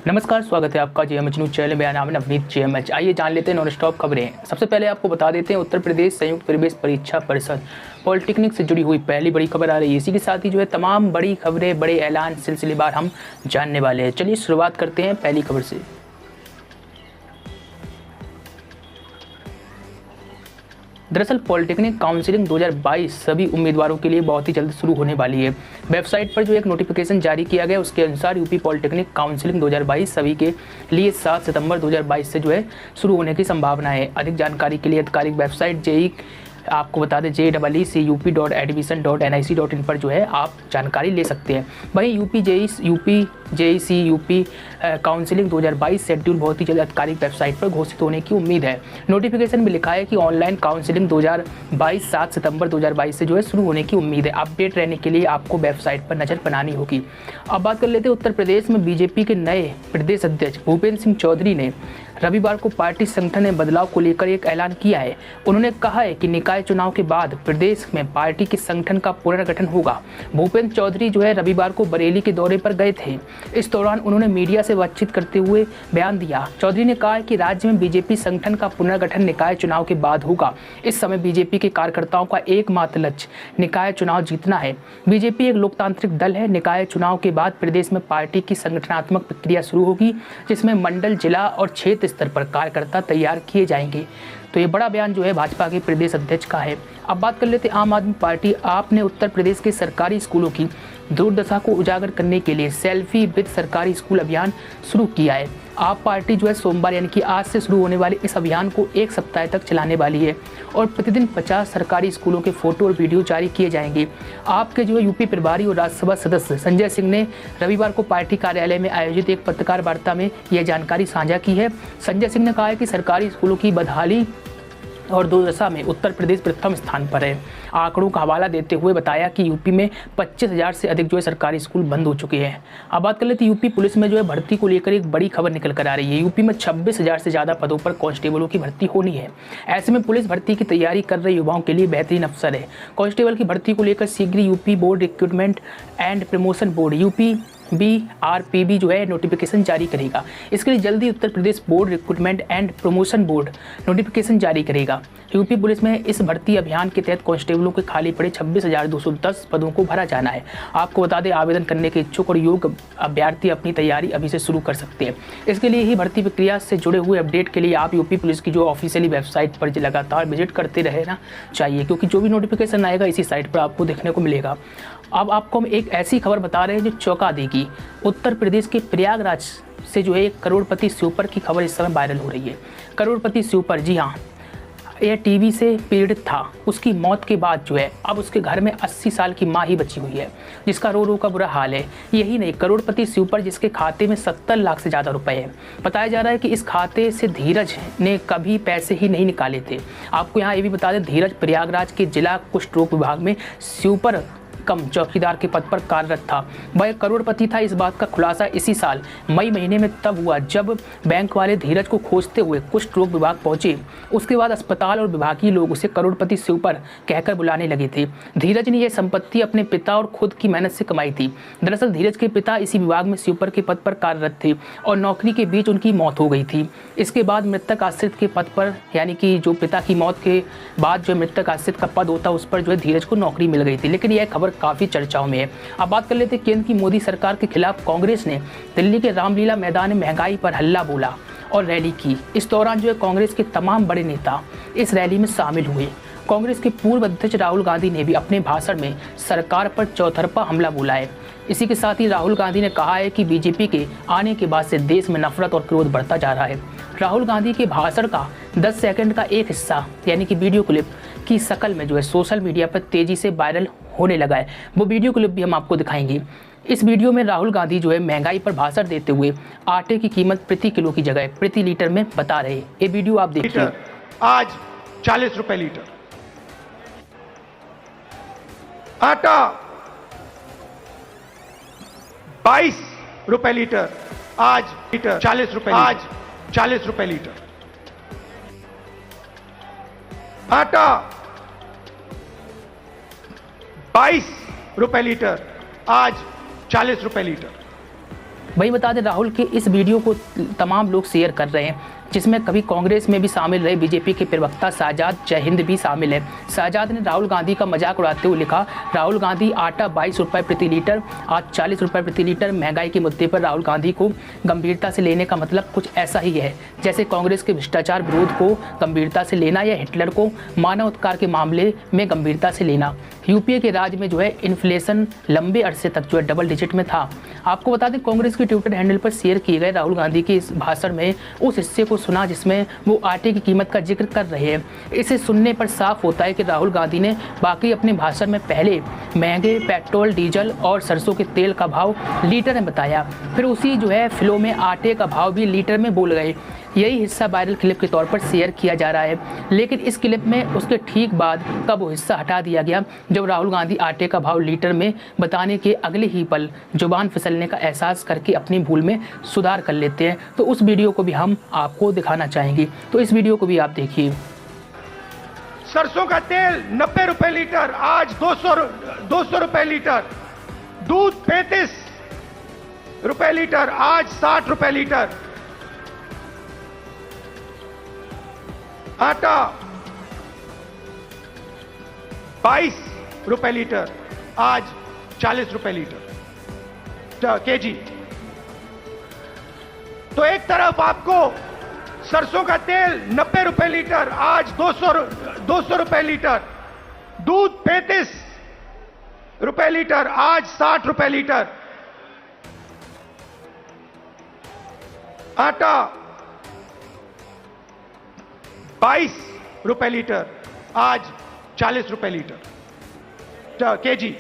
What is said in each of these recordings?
नमस्कार, स्वागत है आपका जेएमएच न्यूज चैनल। मेरा नाम है नवनीत जेएमएच। आइए जान लेते हैं नॉन स्टॉप खबरें। सबसे पहले आपको बता देते हैं उत्तर प्रदेश संयुक्त प्रवेश परीक्षा परिषद पॉलिटेक्निक से जुड़ी हुई पहली बड़ी खबर आ रही है। इसी के साथ ही जो है तमाम बड़ी खबरें, बड़े ऐलान सिलसिलेवार हम जानने वाले हैं। चलिए शुरुआत करते हैं पहली खबर से। दरअसल पॉलिटेक्निक काउंसिलिंग 2022 सभी उम्मीदवारों के लिए बहुत ही जल्द शुरू होने वाली है। वेबसाइट पर जो एक नोटिफिकेशन जारी किया गया उसके अनुसार यूपी पॉलिटेक्निक काउंसिलिंग 2022 सभी के लिए 7 सितंबर 2022 से जो है शुरू होने की संभावना है। अधिक जानकारी के लिए आधिकारिक वेबसाइट जेई आपको बता दें JEE.CUP.admission.nic.in पर जो है आप जानकारी ले सकते हैं। वहीं यूपी जेईसी काउंसिलिंग 2022 शेड्यूल बहुत ही जल्द आधिकारिक वेबसाइट पर घोषित होने की उम्मीद है। नोटिफिकेशन में लिखा है कि ऑनलाइन काउंसिलिंग 2022 7 सितंबर 2022 से जो है शुरू होने की उम्मीद है। अपडेट रहने के लिए आपको वेबसाइट पर नज़र बनानी होगी। अब बात कर लेते हैं उत्तर प्रदेश में बीजेपी के नए प्रदेश अध्यक्ष भूपेंद्र सिंह चौधरी ने रविवार को पार्टी संगठन में बदलाव को लेकर एक ऐलान किया है। उन्होंने कहा है कि निकाय चुनाव के बाद प्रदेश में पार्टी के संगठन का पुनर्गठन होगा। भूपेंद्र चौधरी जो है रविवार को बरेली के दौरे पर गए थे। इस दौरान उन्होंने मीडिया से बातचीत करते हुए बयान दिया। चौधरी ने कहा कि राज्य में बीजेपी संगठन का पुनर्गठन निकाय चुनाव के बाद होगा। इस समय बीजेपी के कार्यकर्ताओं का एकमात्र लक्ष्य निकाय चुनाव जीतना है। बीजेपी एक लोकतांत्रिक दल है। निकाय चुनाव के बाद प्रदेश में पार्टी की संगठनात्मक प्रक्रिया शुरू होगी, जिसमें मंडल, जिला और क्षेत्र स्तर पर कार्यकर्ता तैयार किए जाएंगे। तो ये बड़ा बयान जो है भाजपा के प्रदेश अध्यक्ष का है। अब बात कर लेते हैं आम आदमी पार्टी। आप ने उत्तर प्रदेश के सरकारी स्कूलों की दुर्दशा को उजागर करने के लिए सेल्फी विद सरकारी स्कूल अभियान शुरू किया है। आप पार्टी जो है सोमवार यानी कि आज से शुरू होने वाले इस अभियान को 1 सप्ताह तक चलाने वाली है और प्रतिदिन 50 सरकारी स्कूलों के फोटो और वीडियो जारी किए जाएंगे। आपके जो है यूपी प्रभारी और राज्यसभा सदस्य संजय सिंह ने रविवार को पार्टी कार्यालय में आयोजित एक पत्रकार वार्ता में यह जानकारी साझा की है। संजय सिंह ने कहा है कि सरकारी स्कूलों की बदहाली और दुर्दशा में उत्तर प्रदेश प्रथम स्थान पर है। आंकड़ों का हवाला देते हुए बताया कि यूपी में 25,000 से अधिक जो है सरकारी स्कूल बंद हो चुके हैं। अब बात कर लेते यूपी पुलिस में जो है भर्ती को लेकर एक बड़ी खबर निकल कर आ रही है। यूपी में 26,000 से ज़्यादा पदों पर कांस्टेबलों की भर्ती होनी है। ऐसे में पुलिस भर्ती की तैयारी कर रहे युवाओं के लिए बेहतरीन अवसर है। कांस्टेबल की भर्ती को लेकर शीघ्र UP board recruitment and promotion board UPBRPB जो है नोटिफिकेशन जारी करेगा। इसके लिए जल्दी Uttar Pradesh board recruitment and promotion board notification जारी करेगा। यूपी पुलिस में इस भर्ती अभियान के तहत कांस्टेबलों के खाली पड़े 26,210 पदों को भरा जाना है। आपको बता दें आवेदन करने के इच्छुक और योग्य अभ्यर्थी अपनी तैयारी अभी से शुरू कर सकते हैं। इसके लिए ही भर्ती प्रक्रिया से जुड़े हुए अपडेट के लिए आप यूपी पुलिस की जो ऑफिशियली वेबसाइट पर लगातार विजिट करते रहना चाहिए, क्योंकि जो भी नोटिफिकेशन आएगा इसी साइट पर आपको देखने को मिलेगा। अब आपको हम एक ऐसी खबर बता रहे हैं जो चौंका देगी। उत्तर प्रदेश के प्रयागराज से जो है एक करोड़पति स्वीपर की खबर इस समय वायरल हो रही है। करोड़पति स्वीपर, जी हाँ, यह टीबी से पीड़ित था। उसकी मौत के बाद जो है अब उसके घर में 80 साल की माँ ही बची हुई है, जिसका रो रो का बुरा हाल है। यही नहीं, करोड़पति स्वीपर जिसके खाते में 70 लाख से ज़्यादा रुपए हैं। बताया जा रहा है कि इस खाते से धीरज ने कभी पैसे ही नहीं निकाले थे। आपको यहाँ ये भी बता दें, धीरज प्रयागराज के जिला कुष्ठ रोग विभाग में स्वीपर कम चौकीदार के पद पर कार्यरत था। वह एक करोड़पति था। इस बात का खुलासा इसी साल मई महीने में तब हुआ जब बैंक वाले धीरज को खोजते हुए कुष्ठ रोग विभाग पहुंचे। उसके बाद अस्पताल और विभागीय लोग उसे करोड़पति स्वीपर कहकर बुलाने लगे थे। धीरज ने यह संपत्ति अपने पिता और खुद की मेहनत से कमाई थी। दरअसल धीरज के पिता इसी विभाग में स्वीपर के पद पर कार्यरत थे और नौकरी के बीच उनकी मौत हो गई थी। इसके बाद मृतक आश्रित के पद पर, यानी कि जो पिता की मौत के बाद जो मृतक आश्रित का पद होता उस पर जो है धीरज को नौकरी मिल गई थी। लेकिन यह खबर काफ़ी चर्चाओं में है। अब बात कर लेते हैं केंद्र की मोदी सरकार के खिलाफ। कांग्रेस ने दिल्ली के रामलीला मैदान में महंगाई पर हल्ला बोला और रैली की। इस दौरान जो है कांग्रेस के तमाम बड़े नेता इस रैली में शामिल हुए। कांग्रेस के पूर्व अध्यक्ष राहुल गांधी ने भी अपने भाषण में सरकार पर चौतरफा हमला बोला है। इसी के साथ ही राहुल गांधी ने कहा है कि बीजेपी के आने के बाद से देश में नफरत और क्रोध बढ़ता जा रहा है। राहुल गांधी के भाषण का 10 सेकंड का एक हिस्सा, यानी कि वीडियो क्लिप की शक्ल में जो है सोशल मीडिया पर तेजी से वायरल होने लगा है। वो वीडियो क्लिप भी हम आपको दिखाएंगे। इस वीडियो में राहुल गांधी जो है महंगाई पर भाषण देते हुए आटे की कीमत प्रति किलो की जगह प्रति लीटर में बता रहे हैं। ये वीडियो आप देखिए। आज 40 रुपए लीटर आटा, 22 रुपए लीटर आज लीटर, 40 रुपए आज 40 रुपए लीटर आटा, 22 रुपए लीटर आज 40 रुपए लीटर। वहीं बता दें राहुल के इस वीडियो को तमाम लोग शेयर कर रहे हैं, जिसमें कभी कांग्रेस में भी शामिल रहे बीजेपी के प्रवक्ता शहजाद जय हिंद भी शामिल है। शहजाद ने राहुल गांधी का मजाक उड़ाते हुए लिखा, राहुल गांधी आटा 22 रुपये प्रति लीटर, आज 40 रुपये प्रति लीटर। महंगाई के मुद्दे पर राहुल गांधी को गंभीरता से लेने का मतलब कुछ ऐसा ही है जैसे कांग्रेस के भ्रष्टाचार विरोध को गंभीरता से लेना या हिटलर को मानवाधिकार के मामले में गंभीरता से लेना। यूपीए के राज्य में जो है इन्फ्लेशन लंबे अरसे तक जो है डबल डिजिट में था। आपको बता दें कांग्रेस के ट्विटर हैंडल पर शेयर किए गए राहुल गांधी के इस भाषण में उस हिस्से को सुना जिसमें वो आटे की कीमत का जिक्र कर रहे हैं। इसे सुनने पर साफ होता है कि राहुल गांधी ने बाकी अपने भाषण में पहले महंगे पेट्रोल डीजल और सरसों के तेल का भाव लीटर में बताया, फिर उसी जो है फ्लो में आटे का भाव भी लीटर में बोल गए। यही हिस्सा वायरल क्लिप के तौर पर शेयर किया जा रहा है, लेकिन इस क्लिप में उसके ठीक बाद का वो हिस्सा हटा दिया गया जब राहुल गांधी आटे का भाव लीटर में बताने के अगले ही पल जुबान फिसलने का एहसास करके अपनी भूल में सुधार कर लेते हैं। तो उस वीडियो को भी हम आपको दिखाना चाहेंगे, तो इस वीडियो को भी आप देखिए। सरसों का तेल 90 रुपए लीटर, आज 200 रुपए लीटर। दूध 35 रुपए लीटर, आज 60 रुपए लीटर। आटा 22 रुपए लीटर, आज 40 रुपए लीटर केजी। तो एक तरफ आपको सरसों का तेल 90 रुपए लीटर, आज 200 रुपए लीटर। दूध 35 रुपए लीटर, आज 60 रुपए लीटर। आटा 22 रुपए लीटर, आज 40 रुपए लीटर केजी।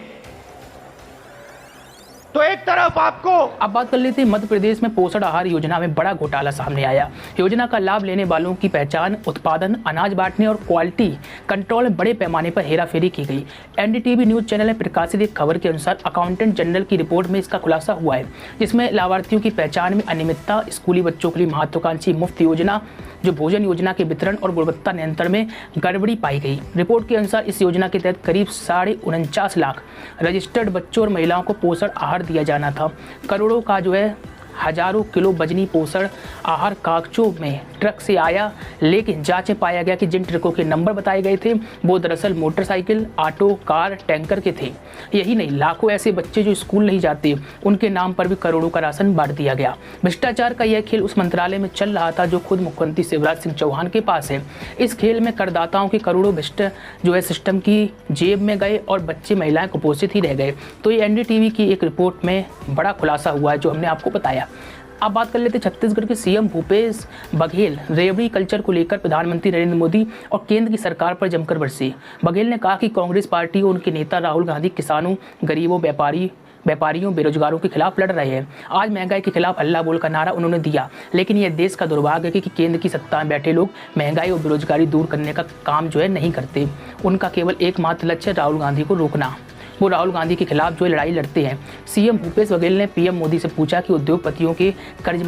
तो एक तरफ आपको अब बात कर लेते हैं मध्य प्रदेश में पोषण आहार योजना में बड़ा घोटाला सामने आया। योजना का लाभ लेने वालों की पहचान, उत्पादन, अनाज बांटने और क्वालिटी कंट्रोल में बड़े पैमाने पर हेराफेरी की गई। एनडीटीवी न्यूज चैनल में प्रकाशित एक खबर के अनुसार अकाउंटेंट जनरल की रिपोर्ट में इसका खुलासा हुआ है, जिसमें लाभार्थियों की पहचान में अनियमितता, स्कूली बच्चों के लिए महत्वाकांक्षी मुफ्त योजना जो भोजन योजना के वितरण और गुणवत्ता नियंत्रण में गड़बड़ी पाई गई। रिपोर्ट के अनुसार इस योजना के तहत करीब 49.5 लाख रजिस्टर्ड बच्चों और महिलाओं को पोषण आहार दिया जाना था। करोड़ों का जो है हजारों किलो वजनी पोषण आहार कागजों में ट्रक से आया, लेकिन जांच में पाया गया कि जिन ट्रकों के नंबर बताए गए थे वो दरअसल मोटरसाइकिल, ऑटो, कार, टैंकर के थे। यही नहीं, लाखों ऐसे बच्चे जो स्कूल नहीं जाते उनके नाम पर भी करोड़ों का राशन बांट दिया गया। भ्रष्टाचार का यह खेल उस मंत्रालय में चल रहा था जो खुद मुख्यमंत्री शिवराज सिंह चौहान के पास है। इस खेल में करदाताओं के करोड़ों भ्रष्ट जो है सिस्टम की जेब में गए और बच्चे महिलाएं कुपोषित ही रह गए। तो ये एनडीटीवी की एक रिपोर्ट में बड़ा खुलासा हुआ है जो हमने आपको बताया। अब बात कर लेते हैं छत्तीसगढ़ के सीएम भूपेश बघेल रेवड़ी कल्चर को लेकर प्रधानमंत्री नरेंद्र मोदी और केंद्र की सरकार पर जमकर बरसे। बघेल ने कहा कि कांग्रेस पार्टी और उनके नेता राहुल गांधी किसानों, गरीबों, व्यापारियों, बेरोजगारों के खिलाफ लड़ रहे हैं। आज महंगाई के खिलाफ हल्ला बोल का नारा उन्होंने दिया, लेकिन यह देश का दुर्भाग्य है कि केंद्र की सत्ता में बैठे लोग महंगाई और बेरोजगारी दूर करने का काम जो है नहीं करते। उनका केवल एकमात्र लक्ष्य राहुल गांधी को रोकना। वो राहुल गांधी के खिलाफ जो लड़ाई लड़ते हैं। सीएम भूपेश बघेल ने पीएम मोदी से पूछा कि उद्योगपतियों के कर्ज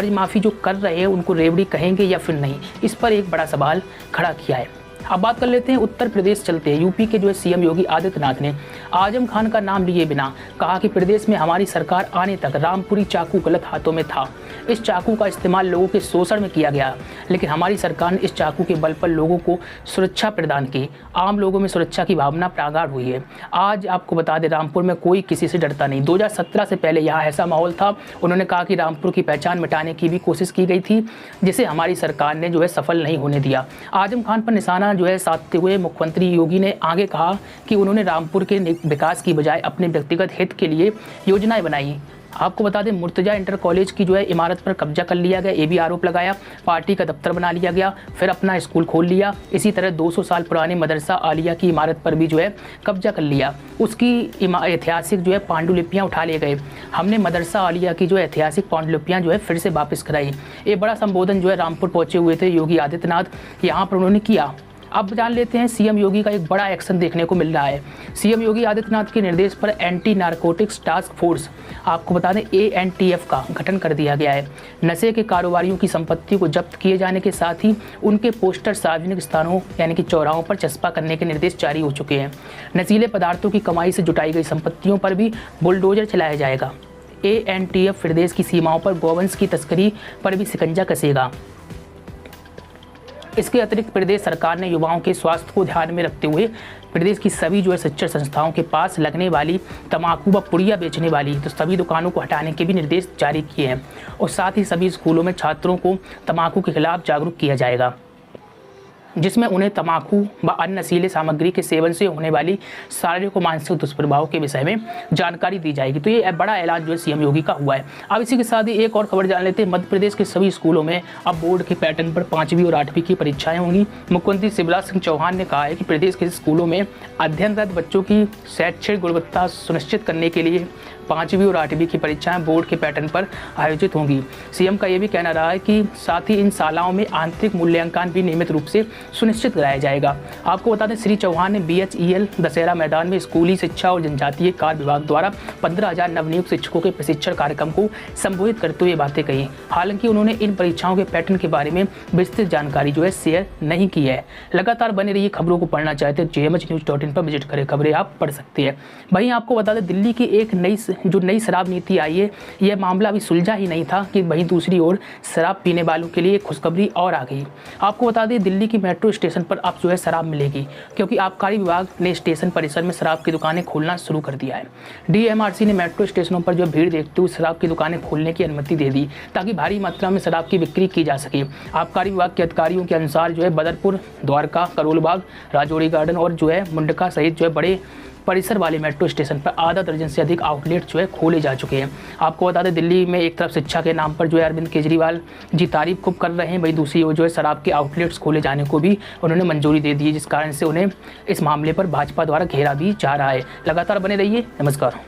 माफ़ी जो कर रहे हैं उनको रेवड़ी कहेंगे या फिर नहीं। इस पर एक बड़ा सवाल खड़ा किया है। अब बात कर लेते हैं उत्तर प्रदेश चलते हैं। यूपी के जो है सीएम योगी आदित्यनाथ ने आजम खान का नाम लिए बिना कहा कि प्रदेश में हमारी सरकार आने तक रामपुरी चाकू गलत हाथों में था। इस चाकू का इस्तेमाल लोगों के शोषण में किया गया, लेकिन हमारी सरकार ने इस चाकू के बल पर लोगों को सुरक्षा प्रदान की। आम लोगों में सुरक्षा की भावना प्रगाढ़ हुई है। आज आपको बता दें रामपुर में कोई किसी से डरता नहीं। 2017 से पहले यहाँ ऐसा माहौल था। उन्होंने कहा कि रामपुर की पहचान मिटाने की भी कोशिश की गई थी, जिसे हमारी सरकार ने जो है सफल नहीं होने दिया। आजम खान पर निशाना जो है साधते हुए मुख्यमंत्री योगी ने आगे कहा कि उन्होंने रामपुर के विकास की बजाय अपने व्यक्तिगत हित के लिए योजनाएं बनाई। आपको बता दें मुर्तजा इंटर कॉलेज की जो है इमारत पर कब्जा कर लिया गया, ये भी आरोप लगाया। पार्टी का दफ्तर बना लिया गया, फिर अपना स्कूल खोल लिया। इसी तरह 200 साल पुराने मदरसा आलिया की इमारत पर भी जो है कब्जा कर लिया। उसकी ऐतिहासिक जो है पांडुलिपियाँ उठा लिए गए। हमने मदरसा आलिया की जो ऐतिहासिक पांडुलिपियाँ जो है फिर से वापस कराई। ये बड़ा संबोधन जो है रामपुर पहुँचे हुए थे योगी आदित्यनाथ, यहाँ पर उन्होंने किया। अब जान लेते हैं सीएम योगी का एक बड़ा एक्शन देखने को मिल रहा है। सीएम योगी आदित्यनाथ के निर्देश पर एंटी नारकोटिक्स टास्क फोर्स, आपको बता दें ANTF का गठन कर दिया गया है। नशे के कारोबारियों की संपत्ति को जब्त किए जाने के साथ ही उनके पोस्टर सार्वजनिक स्थानों यानी कि चौराहों पर चस्पा करने के निर्देश जारी हो चुके हैं। नशीले पदार्थों की कमाई से जुटाई गई संपत्तियों पर भी बुलडोजर चलाया जाएगा। ANTF प्रदेश की सीमाओं पर गौवंश की तस्करी पर भी शिकंजा कसेगा। इसके अतिरिक्त प्रदेश सरकार ने युवाओं के स्वास्थ्य को ध्यान में रखते हुए प्रदेश की सभी शिक्षण संस्थाओं के पास लगने वाली तंबाकू व पुड़िया बेचने वाली सभी दुकानों को हटाने के भी निर्देश जारी किए हैं और साथ ही सभी स्कूलों में छात्रों को तंबाकू के खिलाफ जागरूक किया जाएगा, जिसमें उन्हें तंबाकू व अन्य नशीले सामग्री के सेवन से होने वाली शारीरिक और मानसिक दुष्प्रभाव के विषय में जानकारी दी जाएगी। तो ये बड़ा ऐलान सीएम योगी का हुआ है। अब इसी के साथ ही एक और खबर जान लेते हैं। मध्य प्रदेश के सभी स्कूलों में अब बोर्ड के पैटर्न पर 5वीं और 8वीं की परीक्षाएं होंगी। मुख्यमंत्री शिवराज सिंह चौहान ने कहा है कि प्रदेश के स्कूलों में अध्ययनरत बच्चों की शैक्षणिक गुणवत्ता सुनिश्चित करने के लिए 5वीं और 8वीं की परीक्षाएं बोर्ड के पैटर्न पर आयोजित होंगी। सीएम का यह भी कहना रहा है कि साथ ही इन शालाओं में आंतरिक मूल्यांकन भी नियमित रूप से सुनिश्चित कराया जाएगा। आपको बता दें, श्री चौहान ने BHEL दशहरा मैदान में स्कूली शिक्षा और जनजातीय कार्य विभाग द्वारा 15,000 नवनियुक्त शिक्षकों के प्रशिक्षण कार्यक्रम को संबोधित करते हुए बातें कही। हालांकि उन्होंने इन परीक्षाओं के पैटर्न के बारे में विस्तृत जानकारी शेयर नहीं की है। लगातार बने रहिए खबरों को पढ़ना चाहते हैं JMHnews.in पर विजिट करें, खबरें आप पढ़ सकते हैं। वहीं आपको बता दें, दिल्ली की एक नई शराब नीति आई है, यह मामला अभी सुलझा ही नहीं था कि वहीं दूसरी ओर शराब पीने वालों के लिए खुशखबरी और आ गई। आपको बता दें, दिल्ली की मेट्रो स्टेशन पर अब शराब मिलेगी, क्योंकि आबकारी विभाग ने स्टेशन परिसर में शराब की दुकानें खोलना शुरू कर दिया है। DMRC ने मेट्रो स्टेशनों पर भीड़ देखते हुए शराब की दुकानें खोलने की अनुमति दे दी, ताकि भारी मात्रा में शराब की बिक्री की जा सके। आबकारी विभाग के अधिकारियों के अनुसार बदरपुर, द्वारका, करोलबाग, राजौरी गार्डन और मुंडका सहित बड़े परिसर वाले मेट्रो स्टेशन पर आधा दर्जन से अधिक आउटलेट खोले जा चुके हैं। आपको बता दें, दिल्ली में एक तरफ शिक्षा के नाम पर अरविंद केजरीवाल जी तारीफ खूब कर रहे हैं, वहीं दूसरी ओर शराब के आउटलेट्स खोले जाने को भी उन्होंने मंजूरी दे दी है, जिस कारण से उन्हें इस मामले पर भाजपा द्वारा घेरा भी जा रहा है। लगातार बने रहिए। नमस्कार।